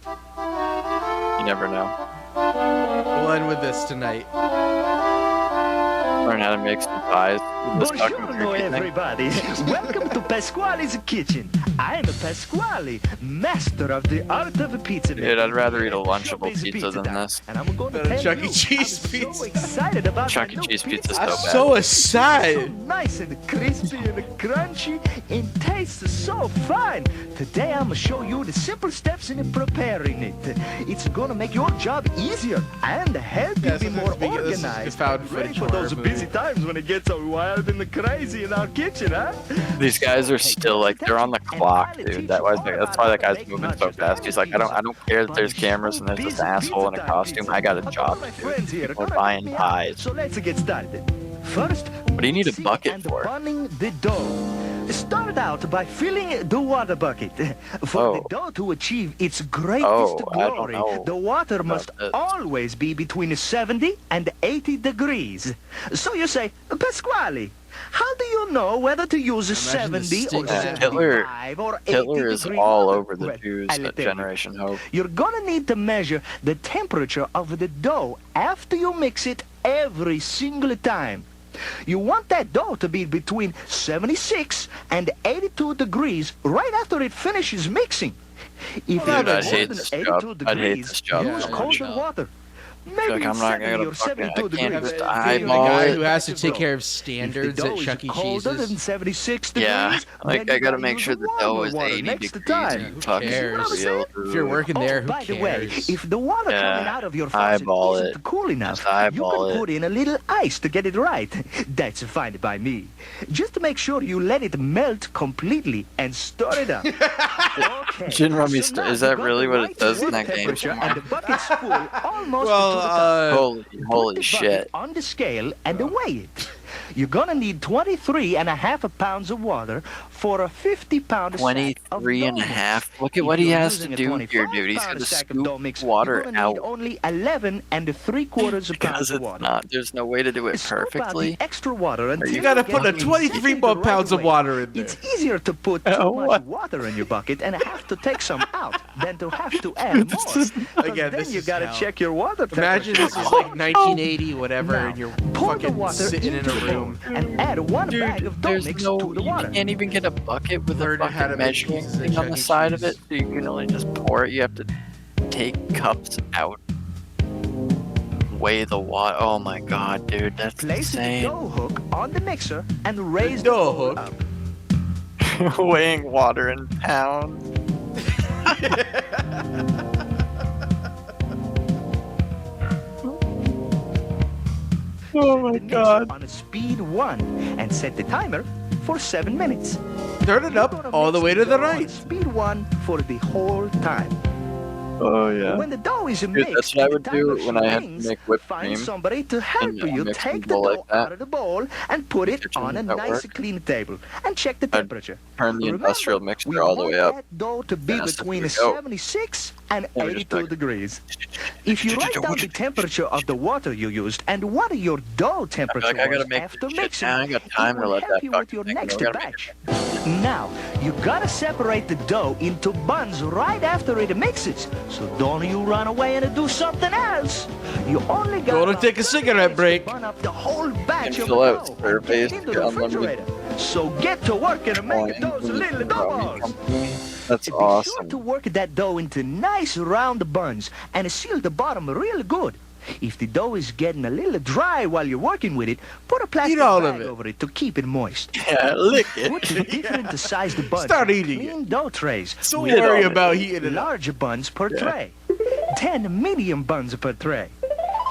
You never know. We'll end with this tonight. Learn how to make some pies. Buongiorno, everybody. Welcome to Pasquale's kitchen. I am Pasquale, master of the art of pizza. Dude, I'd rather eat a Lunchable pizza than this. And I'm going to tell Chuck E. you, Cheese I'm pizza. so excited about Chuck my E. new Cheese pizza is pizza. so bad. So excited. So nice and crispy and crunchy and tastes so fine. Today I'm gonna show you the simple steps in preparing it. It's gonna make your job easier and help you be more organized. Ready for those busy times when it gets all wild and crazy in our kitchen, huh? These guys are still like they're on the clock, dude. That's why that guy's moving so fast. He's like, I don't care that there's cameras and there's this asshole in a costume. I got a job to do. People are buying pies. So let's get started. First, What do you need a bucket for? Bunning the dough. Start out by filling the water bucket. For the dough to achieve its greatest glory, the water must always be between 70 and 80 degrees. So you say, Pasquale, how do you know whether to use 70 or 75 or 80 Hitler is degree all water? over the Well, Jews I'll at tell you. Generation Hope. You're gonna need to measure the temperature of the dough after you mix it every single time. You want that dough to be between 76 and 82 degrees right after it finishes mixing. If Dude, it's I'd more hate than this 82 job. degrees, I'd hate this job use so colder much. water. Like, Maybe I'm it's not 70 gonna or fucking- 72 I can't degrees. just Being the eyeball guy it. who has to take care of If the standards dough at is Chuck E. colder than Cheese's. 76 degrees, Yeah, like then I you gotta gotta make use sure the warmer dough is water 80 next degrees. time. You fucking cares? real If you're working there, who By the way, cares? if the water Yeah, coming out of your faucet eyeball isn't it. cool enough, Just eyeball you can it. put in a little ice to get it right. That's fine by me. Just to make sure you let it melt completely and stir it up. Okay. Gin rummy So now is you that got really the what right it says in water that game? temperature And the bucket's full almost Well, to the top. Holy Put the shit. bucket on the scale and weigh it. You're gonna need 23.5 pounds of water for a 50-pound sack of 23 and a dough mix. half. Look at If what he you're has to using a do here, dude. He's 25-pound gonna sack of dough scoop mix, water you're gonna need out. only 11 3/4 Because pounds of it's water. not. There's no way to do it Scoop out the perfectly. extra water until You gotta get put a it 23 exactly the pounds right of way. water in there. It's easier to put too much What? water in your bucket and have to take some out than to have to add more. 'Cause Again, then this you is gotta hell. check your water Imagine temperature. this is like 1980, whatever, Now, and you're pour the fucking water sitting in into a the room. bowl and add one bag Dude, of dough there's mix no. to the You water. can't even get a bucket with a Learn how to fucking make measuring pizzas at thing on Chuck the E. side of Cheese. it, so you can only just pour it. You have to take cups out, weigh the water. Oh my god, dude, that's Place the insane. dough hook on the mixer and raise dough the bowl hook? up. Weighing water in pounds. Oh my The mixer god. on a speed 1 and set the timer for 7 minutes. Turn it You're up gonna all the mix way to the dough on right. Speed 1 for the whole time. Oh yeah. When the dough is Dude, mixed, that's what I and the would do timer when I had to rings, make whipped find cream. somebody to help And a you mixing take the bowl dough like that. out of the bowl and put it Kitchen, on a that nice work? clean table and check the temperature. Turn the Remember, industrial we mixture all the want way up. that dough to be Fast as between we go. 76 and Let me just 82 check. degrees. If you write down the temperature of the water you used and what your dough temperature I gotta was make after this shit mixing, now. I got it time to will let help that you with fucking your thing go. next I gotta make batch. Now, you gotta separate the dough into buns right after it mixes. So don't you run away and do something else. You only got Go to about take a 30 cigarette minutes to break. Bun up the whole batch And of fill the out dough spare and put it base into to the unlimited refrigerator. So get to work and make those little dough balls. That's Be sure awesome. to work that dough into nice round buns and seal the bottom real good. If the dough is getting a little dry while you're working with it, put a plastic all of bag it. over it to keep it moist. Yeah, lick Put the it. different sized buns Start in eating clean dough trays. Don't Spit worry on it. about heating it up. Large buns per Yeah. tray. 10 medium buns per tray.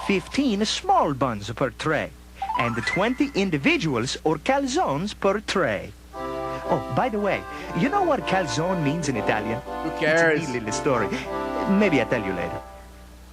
15 small buns per tray. And 20 individuals or calzones per tray. Oh, by the way, you know what calzone means in Italian? Who cares? It's a neat little story. Maybe I'll tell you later.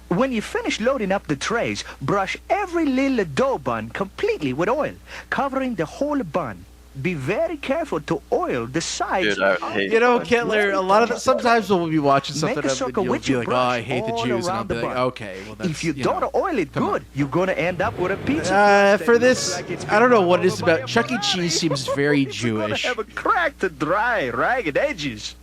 When you finish loading up the trays, brush every little dough bun completely with oil, covering the whole bun. Be very careful to oil the sides. Dude, I would hate You know, that. Kittler, a lot of sometimes we'll be watching something Make a up and circle you'll with be your like, oh, I brush hate the all Jews, and I'll around be the like, bun. okay, well, that's, If you know. don't oil it come on. good, you're gonna end up with a pizza. For that this, looks like it's I don't know been what it is run over about. by a Chuck E. Ferrari. Cheese seems very It's gonna Jewish. have a cracked, dry, ragged edges.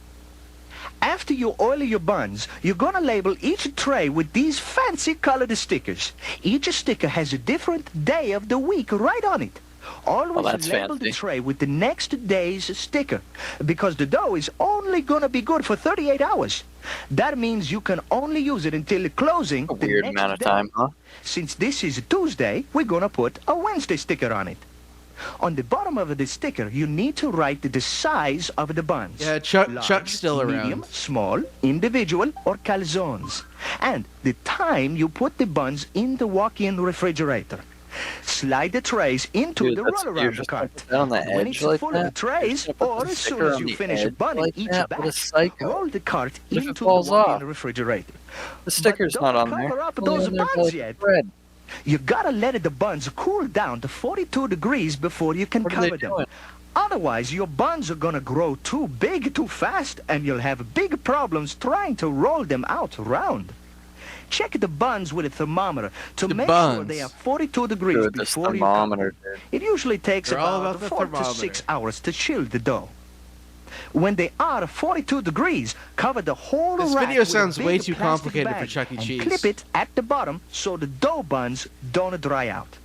After you oil your buns, you're going to label each tray with these fancy colored stickers. Each sticker has a different day of the week right on it. Always label the tray with the next day's sticker, because the dough is only going to be good for 38 hours. That means you can only use it until the closing A weird the next amount of day. time, huh? Since this is a Tuesday, we're going to put a Wednesday sticker on it. On the bottom of the sticker, you need to write the size of the buns. Yeah, Large, Chuck's still around. Medium, small, individual, or calzones. And the time you put the buns in the walk-in refrigerator. Slide the trays into the roll-around cart. On the When edge it's like full that? of the trays, or as soon as you finish bunning like each that? batch, What a psycho. roll the cart If it into the falls walk-in off? refrigerator. The sticker's But not don't on there. cover up Only those on there for, buns like, yet. bread. You gotta let the buns cool down to 42 degrees before you can What are they cover them. doing? Otherwise, your buns are gonna grow too big too fast, and you'll have big problems trying to roll them out round. Check the buns with a thermometer to make sure they are 42 degrees Dude, this before you cover thermometer, them. dude. It usually takes They're all about about the 4 to thermometer. 6 hours to chill the dough. When they are 42 degrees, cover the whole This rack video with a sounds big way too plastic complicated for bag Chuck E. and Cheese. clip it at the bottom so the dough buns don't dry out.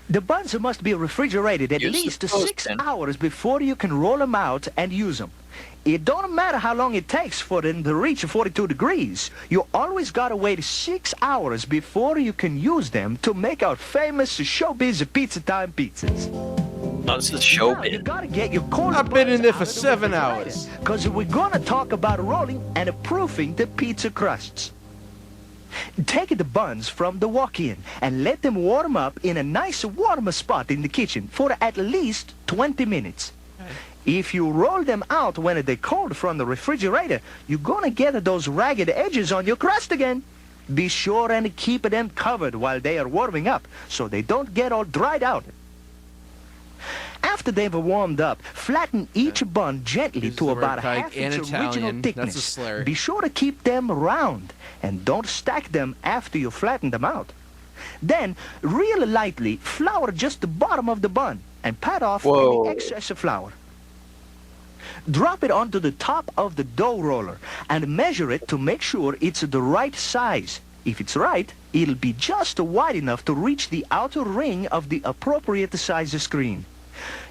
The buns must be refrigerated at You're least supposed 6 to. hours before you can roll them out and use them. It don't matter how long it takes for them to reach 42 degrees. You always gotta wait 6 hours before you can use them to make our famous Showbiz Pizza Time pizzas. No, this is You Showbiz. gotta get your cold I've been in there for buns out of the 7 refrigerator, hours. Cause we're gonna talk about rolling and proofing the pizza crusts. Take the buns from the walk-in and let them warm up in a nice warm spot in the kitchen for at least 20 minutes. If you roll them out when they're cold from the refrigerator, you're gonna get those ragged edges on your crust again. Be sure and keep them covered while they are warming up so they don't get all dried out. After they've warmed up, flatten each bun gently Uses to the word about kike half and its Italian. original That's a thickness. slur. Be sure to keep them round and don't stack them after you flatten them out. Then, real lightly, flour just the bottom of the bun and pat off Whoa. any excess flour. Drop it onto the top of the dough roller and measure it to make sure it's the right size. If it's right, it'll be just wide enough to reach the outer ring of the appropriate size screen.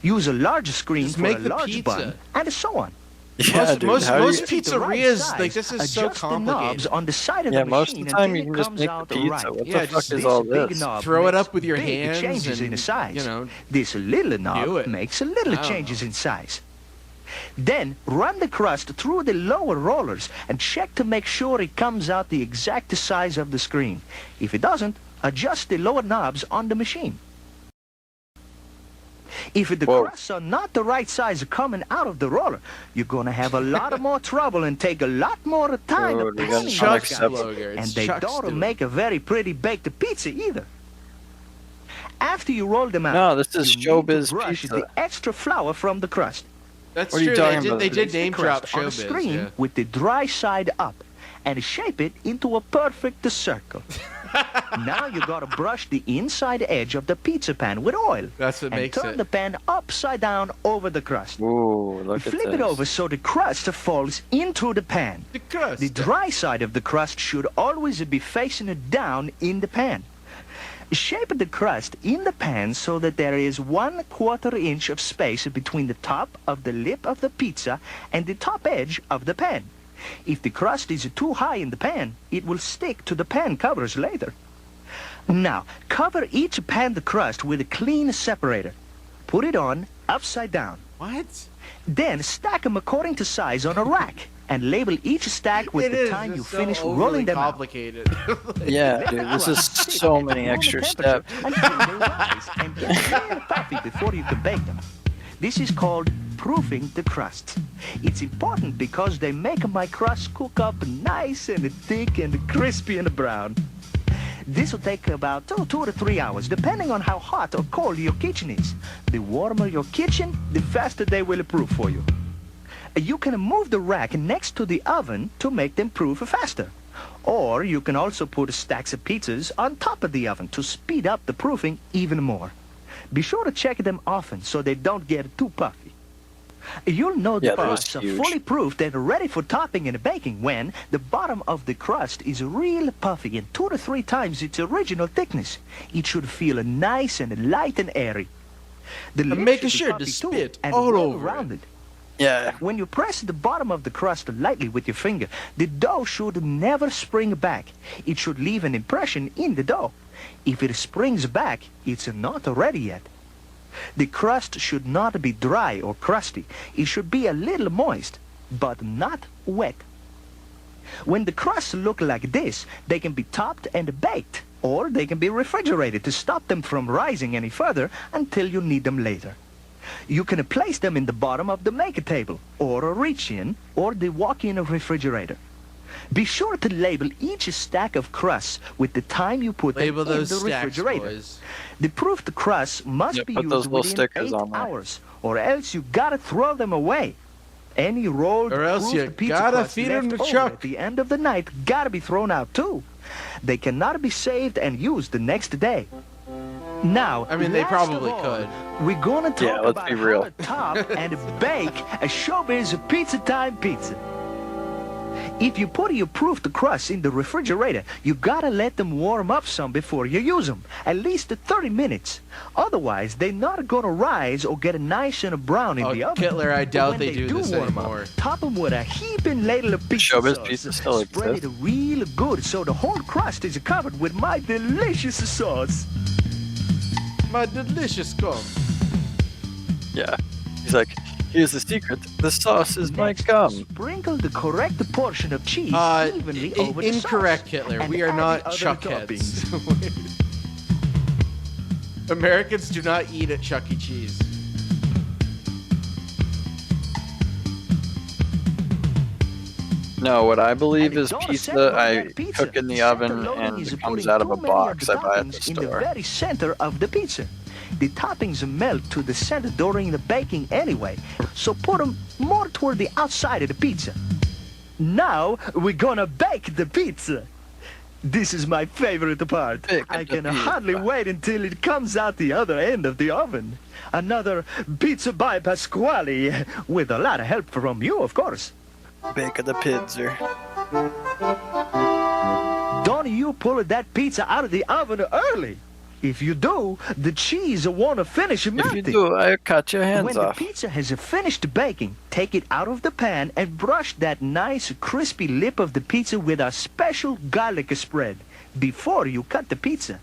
Use a large screen Just for make a the large pizza. bun, and so on. Yeah, dude. most how do most you- If it's the right pizzerias, size, like, this is so adjust the knobs complicated. on the side of Yeah, the most of machine the time until you it can just comes make the out pizza. right. What Yeah, the fuck just is This all big this? knob Throw it makes up with your big hands changes in and, size. you know, This little knob do it. makes a little I don't changes know. in size. Then run the crust through the lower rollers and check to make sure it comes out the exact size of the screen. If it doesn't, adjust the lower knobs on the machine. If the Whoa. crusts are not the right size coming out of the roller, you're going to have a lot of more trouble and take a lot more time Dude, we got panning Chuck's those guys. logo. And It's they Chuck's don't doing. make a very pretty baked pizza either. After you roll them out, No, this is you need to Showbiz brush Pizza. the extra flour from the crust. That's What are you true. talking about? They did Place the name drop crust on the Showbiz. screen Yeah. with the dry side up and shape it into a perfect circle. Now you gotta brush the inside edge of the pizza pan with oil That's what and makes turn it. the pan upside down over the crust. Ooh, look at Flip this. it over so the crust falls into the pan. The crust. The dry side of the crust should always be facing down in the pan. Shape the crust in the pan so that there is 1/4 inch of space between the top of the lip of the pizza and the top edge of the pan. If the crust is too high in the pan, it will stick to the pan covers later. Now, cover each pan crust with a clean separator. Put it on upside down. What? Then stack them according to size on a rack and label each stack with It the is time you just so finish overly rolling them out. complicated. Yeah, Let dude, the this is crust sit so at many room extra temperature steps. until they rise and get real puffy before you can bake them. This is called proofing the crust. It's important because they make my crust cook up nice and thick and crispy and brown. This will take about 2 to 3 hours, depending on how hot or cold your kitchen is. The warmer your kitchen, the faster they will proof for you. You can move the rack next to the oven to make them proof faster. Or you can also put stacks of pizzas on top of the oven to speed up the proofing even more. Be sure to check them often so they don't get too puffy. You'll know the Yeah, that was crusts are huge. fully proofed and ready for topping and baking when the bottom of the crust is real puffy and 2 to 3 times its original thickness. It should feel nice and light and airy. The lid making should be sure to puffy too spit and all well over it. rounded. Yeah. When you press the bottom of the crust lightly with your finger, the dough should never spring back. It should leave an impression in the dough. If it springs back, it's not ready yet. The crust should not be dry or crusty. It should be a little moist, but not wet. When the crusts look like this, they can be topped and baked, or they can be refrigerated to stop them from rising any further until you need them later. You can place them in the bottom of the maker table, or a reach-in, or the walk-in refrigerator. Be sure to label each stack of crusts with the time you put them in those the stacks, refrigerator. boys. The proofed crusts must be put used those little within stickers 8 on there. hours, or else you gotta throw them away. Any rolled Or else you proofed pizza gotta crust feed 'em left to over Chuck. at the end of the night gotta be thrown out too. They cannot be saved and used the next day. Now, I mean, they last probably of all, could. We're gonna talk let's about be real. how to top and bake a Showbiz Pizza Time pizza. If you put your proofed crust in the refrigerator, you gotta let them warm up some before you use them, at least 30 minutes. Otherwise, they're not gonna rise or get nice and brown in Oh, the oven. Kittler, I But doubt when they do this warm anymore. Up, top them with a heaping ladle of pizza Showbiz sauce. Pizza still Spread exists. it real good so the whole crust is covered with my delicious sauce. My delicious gum. Yeah. He's like, here's the secret. The sauce is my gum. Sprinkle the correct portion of cheese evenly over the Incorrect, sauce. Hitler. And We are add not the other chuckheads. toppings. Americans do not eat at Chuck E. Cheese. No, what I believe And is don't pizza celebrate I that pizza. cook in the Center oven loading and is it comes putting out of too a many of box the I buy at the toppings in the store. very center of the pizza. The toppings melt to the center during the baking anyway, so put them more toward the outside of the pizza. Now we're gonna bake the pizza. This is my favorite part. Bake I the can pizza. hardly wait until it comes out the other end of the oven. Another pizza by Pasquale, with a lot of help from you, of course. Bake the Pidzer. Don't you pull that pizza out of the oven early. If you do, the cheese won't finish If melting. you do, I cut your hands When off. the pizza has finished baking, take it out of the pan and brush that nice crispy lip of the pizza with a special garlic spread before you cut the pizza.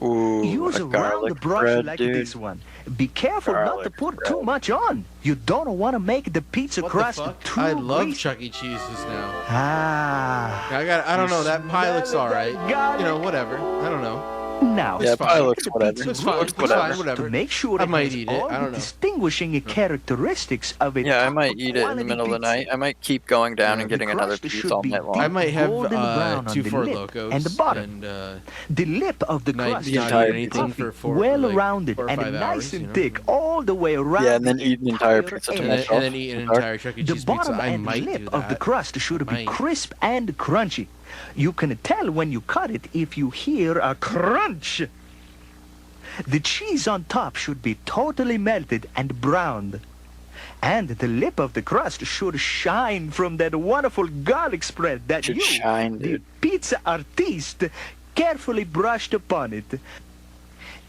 Ooh, Use a a round garlic brush bread, like dude. this one. Be careful not to Garlic put bread. too much on. You don't want to make the pizza What the crust fuck? too I love greasy. Chuck E. Cheese's now. Ah. I don't know. That pie looks Smell all that right. garlic. You know, whatever. I don't know. Now, Yeah, fine. pie looks the whatever. pizza It's fine. looks It's fine, to whatever. make sure I it might has eat it. all I don't the know. distinguishing characteristics of a Yeah, I top might eat it in the quality middle of the pizza. night. I might keep going down and The getting another crust piece should all be night long. I might have golden brown on 2 the Four lip Locos and the bottom. and The lip of the Night- crust not should eat be anything puffy, for four- well like rounded 4 or and 5 nice hours, and you know? thick all the way around. Yeah, and then eat an entire entire pizza to edge. myself. and then eat an entire Chuck E. The Cheese bottom pizza. I and might lip do of the that. crust should be Might. crisp and crunchy. You can tell when you cut it if you hear a crunch. The cheese on top should be totally melted and browned. And the lip of the crust should shine from that wonderful garlic spread that Should you, shine, the dude. pizza artiste, carefully brushed upon it.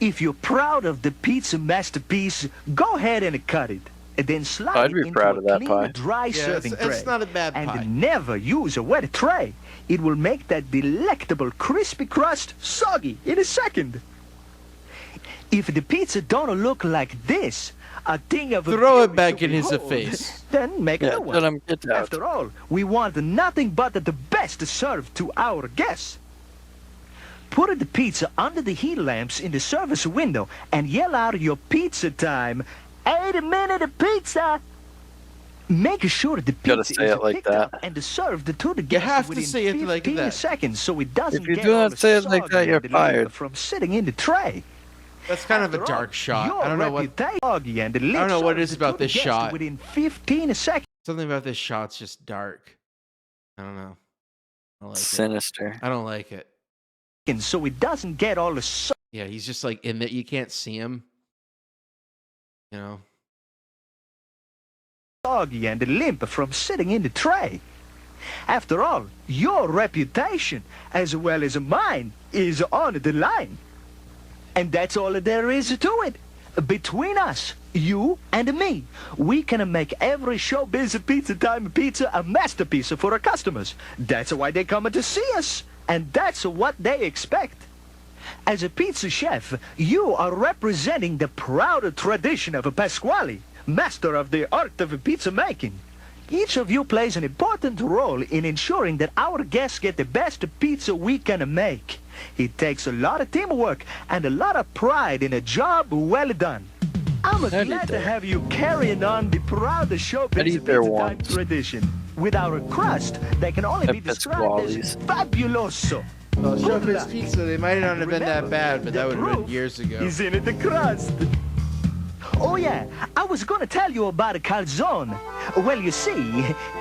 If you're proud of the pizza masterpiece, go ahead and cut it. And then slide I'd it be into proud a of that clean, pie. dry serving it's tray. not a bad and pie. never use a wet tray. It will make that delectable crispy crust soggy in a second. If the pizza don't look like this, a thing of Throw it beauty back to in his behold, face. Then make Yeah, another one. tell him get out. After all, we want nothing but the best served to our guests. Put the pizza under the heat lamps in the service window and yell out your pizza time. 8-minute pizza! Make sure the Gotta pizza say is it like picked that. up and served to the guests have to within say it like 15 that. seconds so it doesn't If you get do all not say it like soggy that, you're and liquid fired. from sitting in the tray. That's kind of a After all, dark shot. your I don't know what reputation and the I don't know what it lips is about to the this guest shot. Within 15 seconds. something about this shot's just dark. I don't know. I don't like it. Sinister. I don't like it. So it doesn't get all the Yeah, he's just like in that you can't see him. You know. soggy and limp from sitting in the tray. After all, your reputation, as well as mine, is on the line. And that's all there is to it. Between us, you and me, we can make every Showbiz Pizza Time pizza a masterpiece for our customers. That's why they come to see us, and that's what they expect. As a pizza chef, you are representing the proud tradition of Pasquale, master of the art of pizza making. Each of you plays an important role in ensuring that our guests get the best pizza we can make. It takes a lot of teamwork and a lot of pride in a job well done. I'm glad to have you carrying on the proud Showbiz Pizza Time tradition. With our crust, they can only be described as fabuloso. Well, Showbiz Pizza, they might not have been that bad, but that would have been years ago. He's in the crust. Oh yeah, I was gonna tell you about a calzone. Well, you see,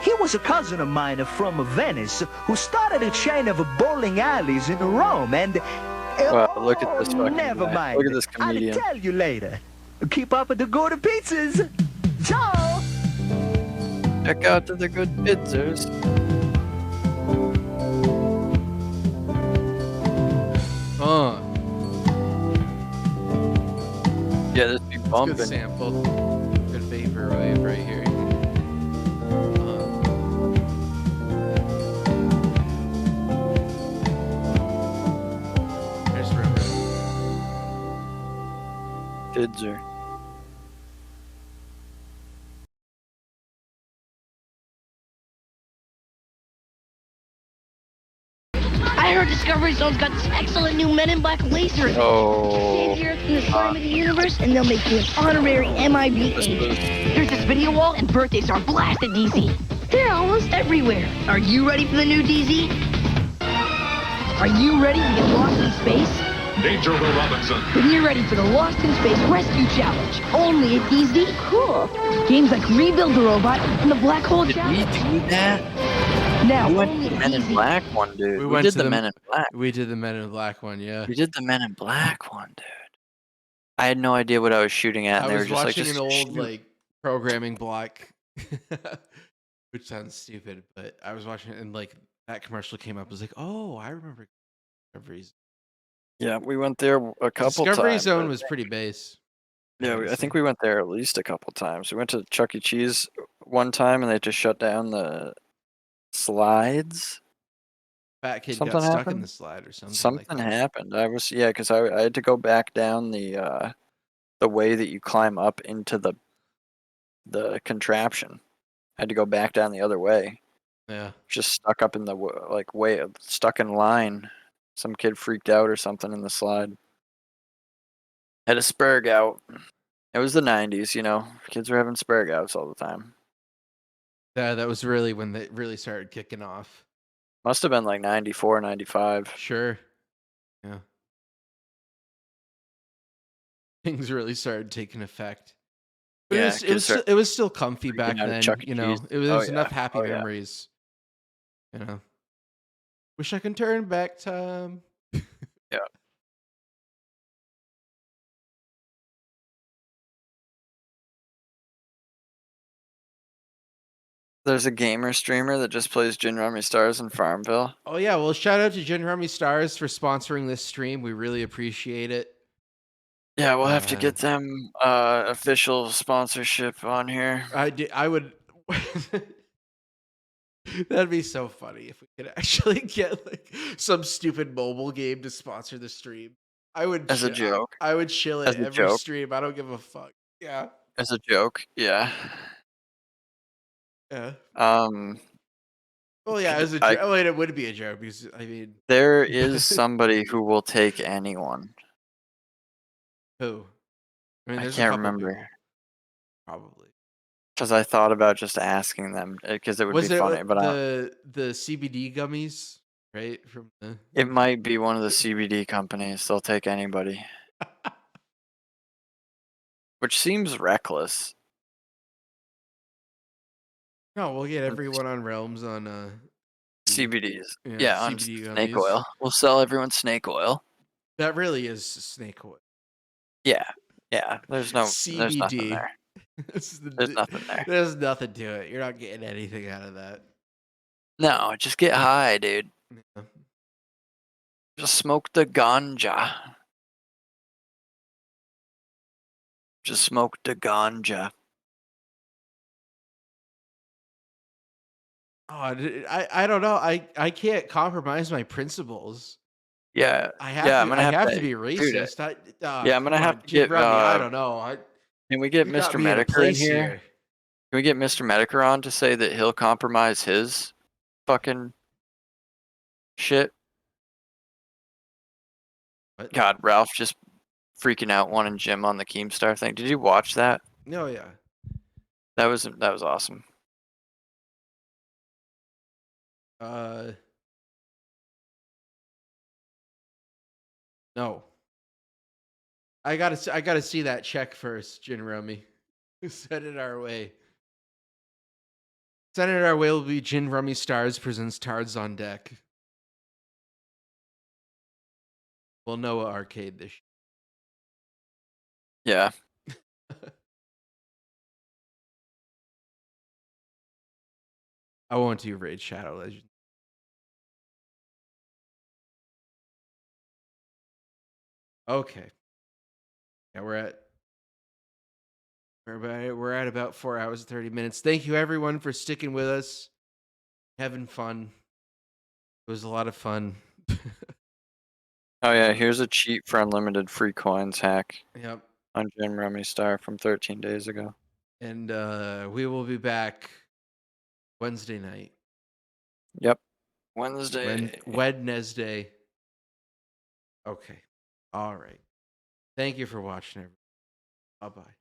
he was a cousin of mine from Venice who started a chain of bowling alleys in Rome and... Well, look at this fucking never guy. mind. Look at this comedian. I'll tell you later. Keep up with the good pizzas. Ciao! Check out the good pizzas. Yeah, this be bumping. Good sample. Good vaporwave right here. I just remember. Pidzer. I heard Discovery Zone's got this excellent new Men in Black laser. Oh. Save the Earth from the slime of the universe, and they'll make you an honorary MIB agent. There's this video wall, and birthdays are blasted, DZ. They're almost everywhere. Are you ready for the new DZ? Are you ready to get lost in space? Danger, Will Robinson. Then you're ready for the Lost in Space Rescue Challenge, only at DZ. Cool. Games like Rebuild the Robot and the Black Hole Did we Challenge. do that? Now, We went to only the at Men in DZ. Black one, dude. We We went did to the the- Men in Black. We did the Men in Black one, yeah. We did the Men in Black one, dude. I had no idea what I was shooting at, I and they were was just like, watching just an old shoot. like programming block, which sounds stupid, but I was watching it and like that commercial came up. I was like, oh, I remember Discovery Zone. Yeah, we went there a couple Discovery times. Zone I was think. pretty base. Yeah, I think we went there at least a couple times. We went to Chuck E. Cheese one time, and they just shut down the slides. Fat kid Something got stuck in happened? the slide or something. Something like that. happened. I was because I had to go back down the way that you climb up into the contraption. I had to go back down the other way. Yeah. Just stuck up in the way stuck in line. Some kid freaked out or something in the slide. Had a spurg out. It was the 90s, you know. Kids were having spurg outs all the time. Yeah, that was really when they really started kicking off. Must have been like 94, 95. Sure. Yeah. Things really started taking effect. But Yeah, it kids was start it was still comfy freaking back out at then. Chuck E. You know, Cheese. it was Oh, enough yeah. happy Oh, yeah. memories. You know. Wish I could turn back time. Yeah. There's a gamer streamer that just plays Gin Rummy Stars in Farmville. Oh yeah, well shout out to Gin Rummy Stars for sponsoring this stream. We really appreciate it. Yeah, we'll have to get them official sponsorship on here. I would That'd be so funny if we could actually get like some stupid mobile game to sponsor the stream. I would As a joke. I would chill As it a every joke. stream. I don't give a fuck. Yeah. As a joke, yeah. Yeah. Um, Well, yeah, as a I- joke. Oh, wait, it would be a joke because I mean, there is somebody who will take anyone. who? I mean, I there's a can't couple remember. people, probably. Because I thought about just asking them because it would Was be it funny, but the CBD gummies, right? From the it might be one of the CBD companies. They'll take anybody, which seems reckless. No, we'll get everyone on Realms on CBDs, yeah, yeah, on CBD snake gummies. oil. We'll sell everyone snake oil. That really is snake oil. Yeah, yeah. There's nothing CBD. there. There's nothing there. There's nothing to it. You're not getting anything out of that. No, just get high, dude. Yeah. Just smoke the ganja. Just smoke the ganja. Oh, I don't know. I can't compromise my principles. Yeah, I have yeah, to I'm gonna I have have to, to be dude. racist. Yeah, I'm Come gonna have on, to Jim get. Rummy. I don't know. Can we get You got Mr. me in a Medicare in place here? here. Can we get Mr. Medicare on to say that he'll compromise his fucking shit? What? God, Ralph just freaking out wanting Jim on the Keemstar thing. Did you watch that? No, yeah. That was awesome. No. I gotta see that check first, Jim Rummy. Send it our way. Send it our way will be Gin Rummy Stars presents Tards on Deck. Well, Noah Arcade this Yeah. I won't do Raid Shadow Legends. Okay. Yeah, we're at about 4 hours and 30 minutes. Thank you everyone for sticking with us. Having fun. It was a lot of fun. Oh yeah, here's a cheat for unlimited free coins hack Yep. on Jim Rummy Star from 13 days ago. And we will be back Wednesday night. Yep. Wednesday. Wednesday. Okay. All right. Thank you for watching, everyone. Bye-bye.